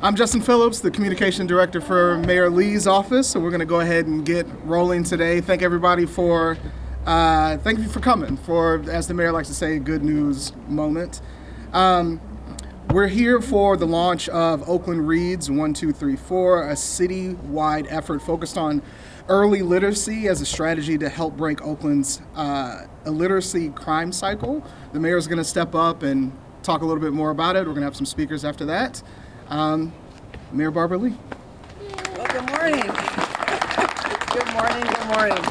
I'm Justin Phillips, the Communication Director for Mayor Lee's office, so we're going to go ahead and get rolling today. Thank everybody for thank you for coming for, as the mayor likes to say, a good news moment. We're here for the launch of Oakland Reads 1234, a city-wide effort focused on early literacy as a strategy to help break Oakland's illiteracy crime cycle. The mayor's going to step up and talk a little bit more about it. We're going to have some speakers after that. Mayor Barbara Lee. Well, good morning. Good morning.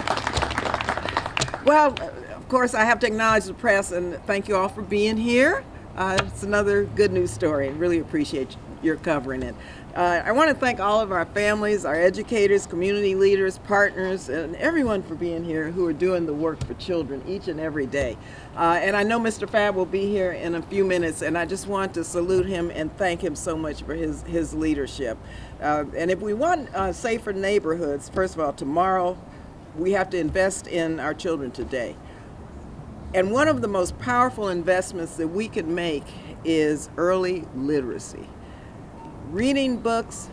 Well, of course, I have to acknowledge the press and thank you all for being here. It's another good news story and really appreciate your covering it. I want to thank all of our families, our educators, community leaders, partners, and everyone for being here who are doing the work for children each and every day. And I know Mr. F.A.B. will be here in a few minutes, and I just want to salute him and thank him so much for his leadership. And if we want safer neighborhoods, first of all, tomorrow, we have to invest in our children today. And one of the most powerful investments that we can make is early literacy. Reading books,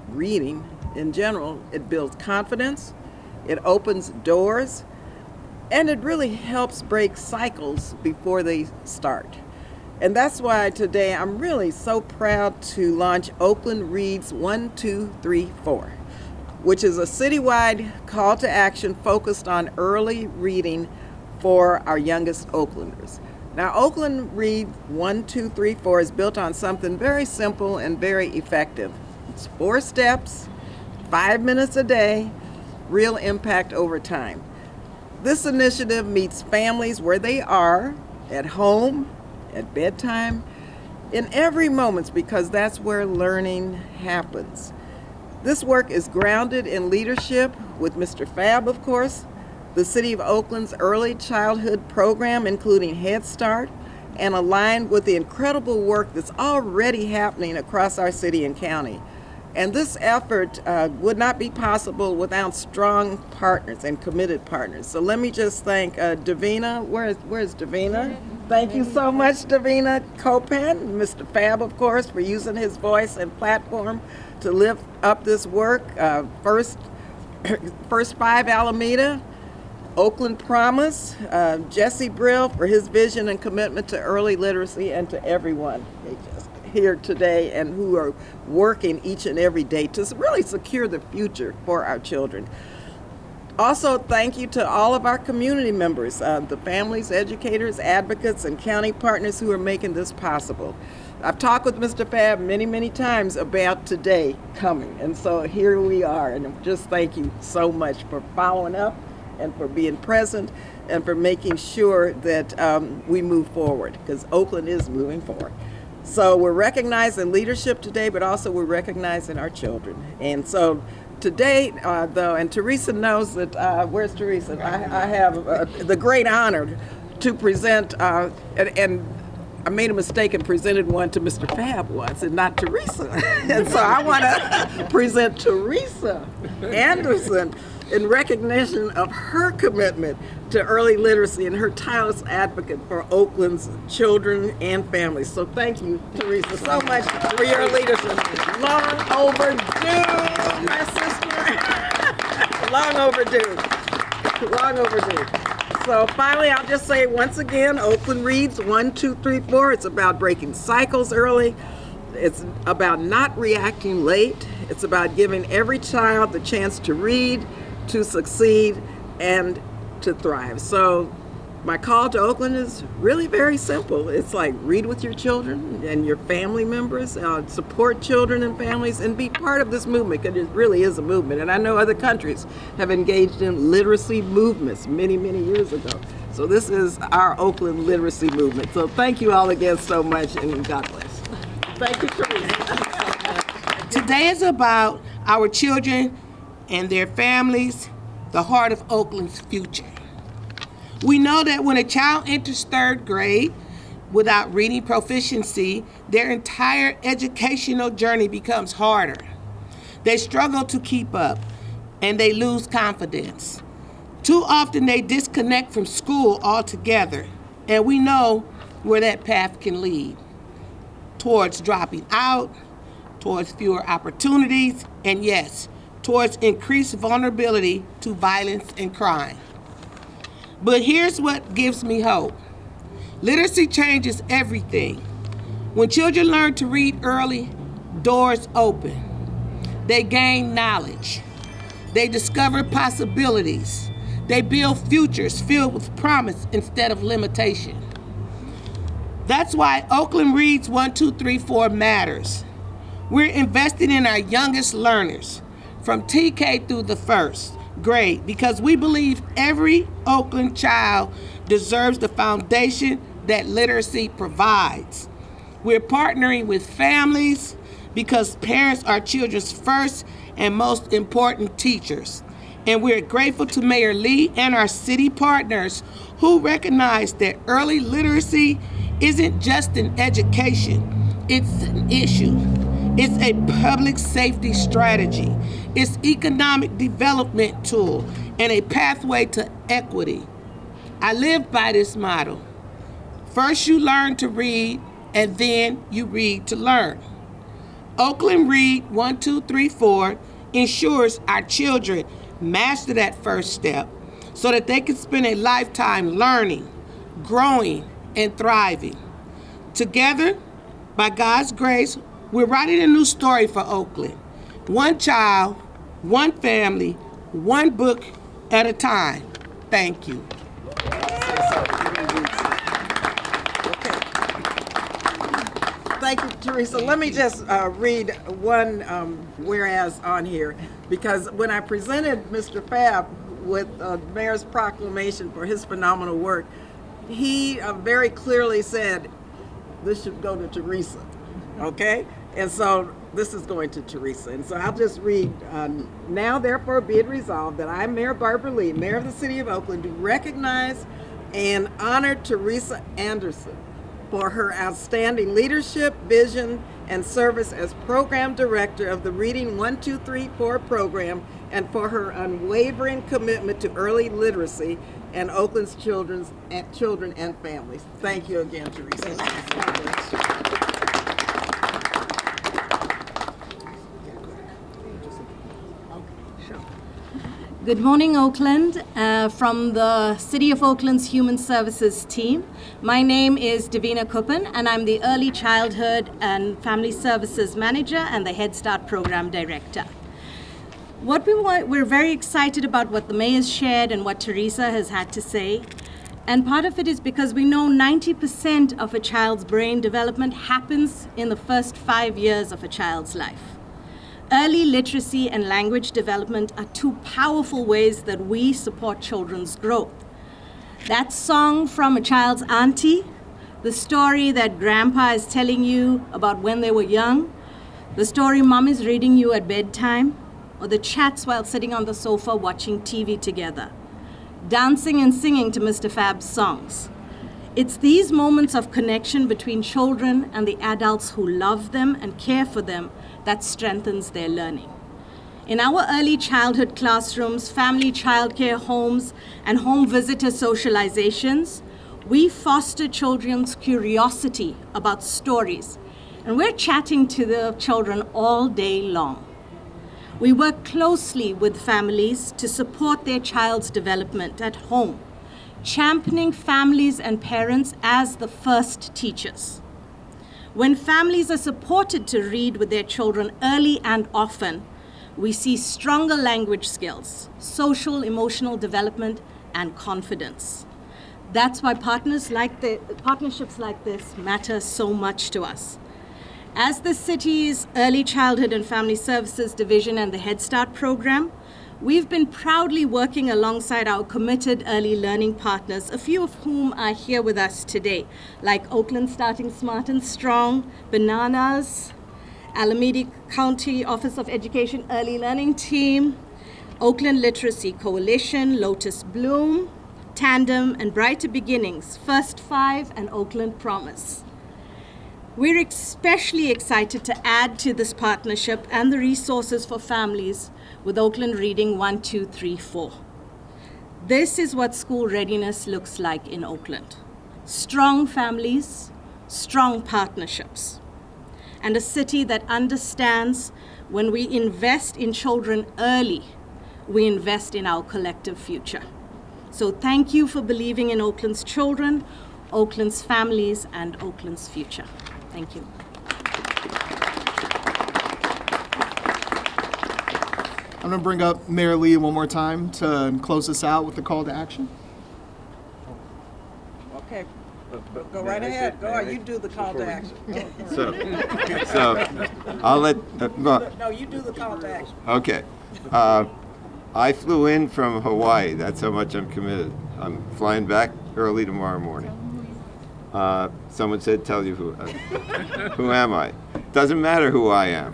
reading in general, it builds confidence, it opens doors, and it really helps break cycles before they start. And that's why today I'm really so proud to launch Oakland Reads 1234, which is a citywide call to action focused on early reading for our youngest Oaklanders. Now, Oakland Read 1234 is built on something very simple and very effective. It's 4 steps, 5 minutes a day, real impact over time. This initiative meets families where they are, at home, at bedtime, in every moment, because that's where learning happens. This work is grounded in leadership with Mr. F.A.B., of course, the City of Oakland's early childhood program, including Head Start, and aligned with the incredible work that's already happening across our city and county. And this effort would not be possible without strong partners and committed partners. So let me just thank Davina. Where's Davina? Thank you so much, Davina Copan, Mr. F.A.B., of course, for using his voice and platform to lift up this work. First 5 Alameda, Oakland Promise, Jesse Brill for his vision and commitment to early literacy, and to everyone here today and who are working each and every day to really secure the future for our children. Also, thank you to all of our community members, the families, educators, advocates, and county partners who are making this possible. I've talked with Mr. F.A.B. many times about today coming, and so here we are, and just thank you so much for following up and for being present and for making sure that we move forward, because Oakland is moving forward. So we're recognizing leadership today, but also we're recognizing our children. And so today, though, and Teresa knows that, where's Teresa? I have the great honor to present, and I made a mistake and presented one to Mr. F.A.B. once and not Teresa. And so I want to present Teresa Anderson in recognition of her commitment to early literacy and her tireless advocate for Oakland's children and families. So thank you, Teresa, so much for your leadership. Long overdue, my sister. Long overdue. So finally, I'll just say once again, Oakland Reads 1234. It's about breaking cycles early. It's about not reacting late. It's about giving every child the chance to read, to succeed, and to thrive. So my call to Oakland is really very simple. It's like read with your children and your family members, support children and families, and be part of this movement, because it really is a movement. And I know other countries have engaged in literacy movements many years ago. So this is our Oakland literacy movement. So thank you all again so much, and God bless. Thank you, Teresa. Today is about our children and their families, the heart of Oakland's future. We know that when a child enters 3rd grade without reading proficiency, their entire educational journey becomes harder. They struggle to keep up, and they lose confidence. Too often they disconnect from school altogether, and we know where that path can lead: towards dropping out, towards fewer opportunities, and yes, towards increased vulnerability to violence and crime. But here's what gives me hope. Literacy changes everything. When children learn to read early, doors open. They gain knowledge. They discover possibilities. They build futures filled with promise instead of limitation. That's why Oakland Reads 1, 2, 3, 4 matters. We're investing in our youngest learners from TK through the first grade because we believe every Oakland child deserves the foundation that literacy provides. We're partnering with families because parents are children's first and most important teachers. And we're grateful to Mayor Lee and our city partners who recognize that early literacy isn't just an education, it's an issue. It's a public safety strategy. It's economic development tool and a pathway to equity. I live by this motto. First you learn to read, and then you read to learn. Oakland Read 1, 2, 3, 4 ensures our children master that first step so that they can spend a lifetime learning, growing, and thriving. Together, by God's grace, we're writing a new story for Oakland. One child, one family, one book at a time. Thank you. Thank you, Teresa. Let me just read one whereas on here, because when I presented Mr. F.A.B. with the Mayor's proclamation for his phenomenal work, he very clearly said this should go to Teresa, okay? And so this is going to Teresa. And so I'll just read, now therefore be it resolved that I, Mayor Barbara Lee, Mayor of the City of Oakland, do recognize and honor Teresa Anderson for her outstanding leadership, vision, and service as Program Director of the Reading 1, 2, 3, 4 program, and for her unwavering commitment to early literacy and Oakland's children and families. Thank you again, Teresa. Good morning, Oakland. From the City of Oakland's Human Services team, my name is Davina Kuppen, and I'm the Early Childhood and Family Services Manager and the Head Start Program Director. We're very excited about what the mayor's shared and what Teresa has had to say. And part of it is because we know 90% of a child's brain development happens in the first 5 years of a child's life. Early literacy and language development are two powerful ways that we support children's growth. That song from a child's auntie, the story that grandpa is telling you about when they were young, the story mom is reading you at bedtime, or the chats while sitting on the sofa watching TV together, dancing and singing to Mistah F.A.B.'s songs. It's these moments of connection between children and the adults who love them and care for them that strengthens their learning. In our early childhood classrooms, family childcare homes, and home visitor socializations, we foster children's curiosity about stories, and we're chatting to the children all day long. We work closely with families to support their child's development at home, championing families and parents as the first teachers. When families are supported to read with their children early and often, we see stronger language skills, social, emotional development, and confidence. That's why partnerships like this matter so much to us. As the city's Early Childhood and Family Services Division and the Head Start program, we've been proudly working alongside our committed early learning partners, a few of whom are here with us today, like Oakland Starting Smart and Strong, Bananas, Alameda County Office of Education Early Learning Team, Oakland Literacy Coalition, Lotus Bloom, Tandem, and Brighter Beginnings, First Five, and Oakland Promise. We're especially excited to add to this partnership and the resources for families with Oakland Reading 1, 2, 3, 4. This is what school readiness looks like in Oakland. Strong families, strong partnerships. and a city that understands when we invest in children early, we invest in our collective future. So thank you for believing in Oakland's children, Oakland's families, and Oakland's future. Thank you. I'm going to bring up Mayor Lee one more time to close this out with the call to action. Okay, go right ahead. Go on, you do the call to action. So I'll let, No, you do the call to action. okay. I flew in from Hawaii. That's how much I'm committed. I'm flying back early tomorrow morning. Someone said, tell you who am I? Doesn't matter who I am.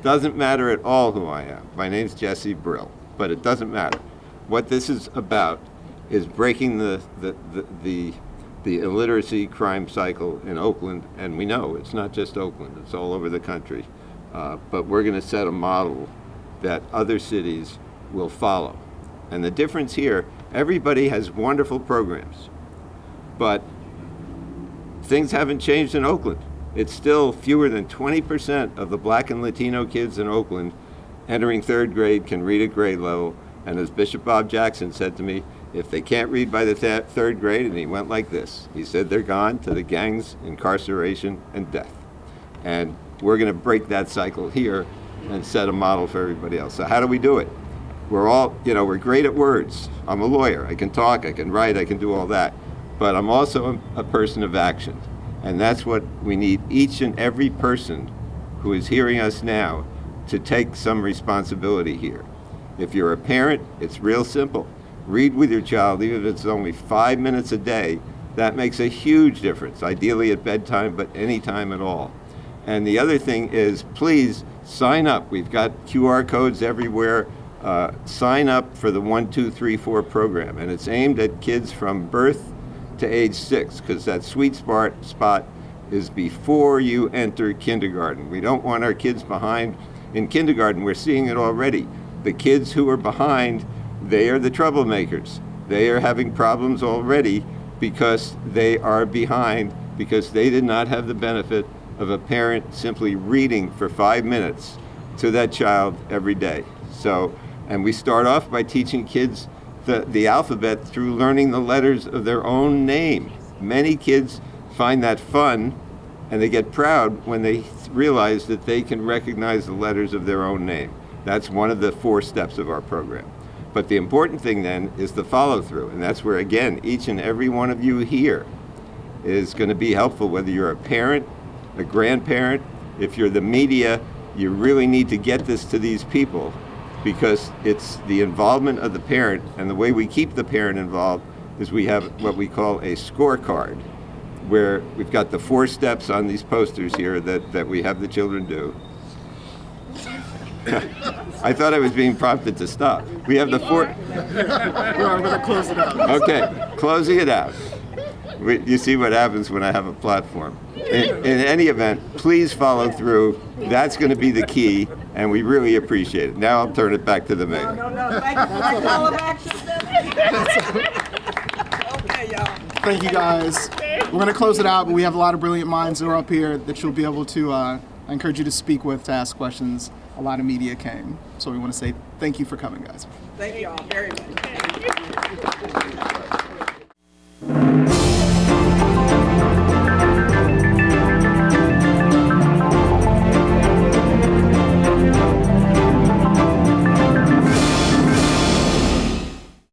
Doesn't matter at all who I am. My name's Jesse Brill, but it doesn't matter. What this is about is breaking the illiteracy crime cycle in Oakland, and we know it's not just Oakland, it's all over the country. But we're going to set a model that other cities will follow. And the difference here, everybody has wonderful programs, but things haven't changed in Oakland. It's still fewer than 20% of the Black and Latino kids in Oakland entering third grade can read at grade level. And as Bishop Bob Jackson said to me, if they can't read by the third grade, and he went like this, he said they're gone to the gangs, incarceration, and death. And we're going to break that cycle here and set a model for everybody else. So how do we do it? We're all, we're great at words. I'm a lawyer. I can talk, I can write, I can do all that. But I'm also a person of action. And that's what we need each and every person who is hearing us now to take some responsibility here. If you're a parent, it's real simple. Read with your child, even if it's only 5 minutes a day. That makes a huge difference, ideally at bedtime, but any time at all. And the other thing is, please sign up. We've got QR codes everywhere. Sign up for the 1, 2, 3, 4 program. And it's aimed at kids from birth to age 6, because that sweet spot is before you enter kindergarten. We don't want our kids behind in kindergarten. We're seeing it already. The kids who are behind, they are the troublemakers. They are having problems already because they are behind, because they did not have the benefit of a parent simply reading for 5 minutes to that child every day. So, and we start off by teaching kids the alphabet through learning the letters of their own name. Many kids find that fun, and they get proud when they realize that they can recognize the letters of their own name. That's one of the 4 steps of our program. But the important thing then is the follow-through, and that's where, again, each and every one of you here is going to be helpful, whether you're a parent, a grandparent. If you're the media, you really need to get this to these people, because it's the involvement of the parent, and the way we keep the parent involved is we have what we call a scorecard, where we've got the 4 steps on these posters here that we have the children do. I thought I was being prompted to stop. We have the 4. I'm going to close it out. Okay, closing it out. You see what happens when I have a platform. In any event, please follow through. That's going to be the key, and we really appreciate it. Now I'll turn it back to the mayor. No, thank you for that call of action. Okay, y'all. Thank you, guys. We're going to close it out, but we have a lot of brilliant minds who are up here that you'll be able to, I encourage you to speak with, to ask questions. A lot of media came. So we want to say thank you for coming, guys. Thank you all very much.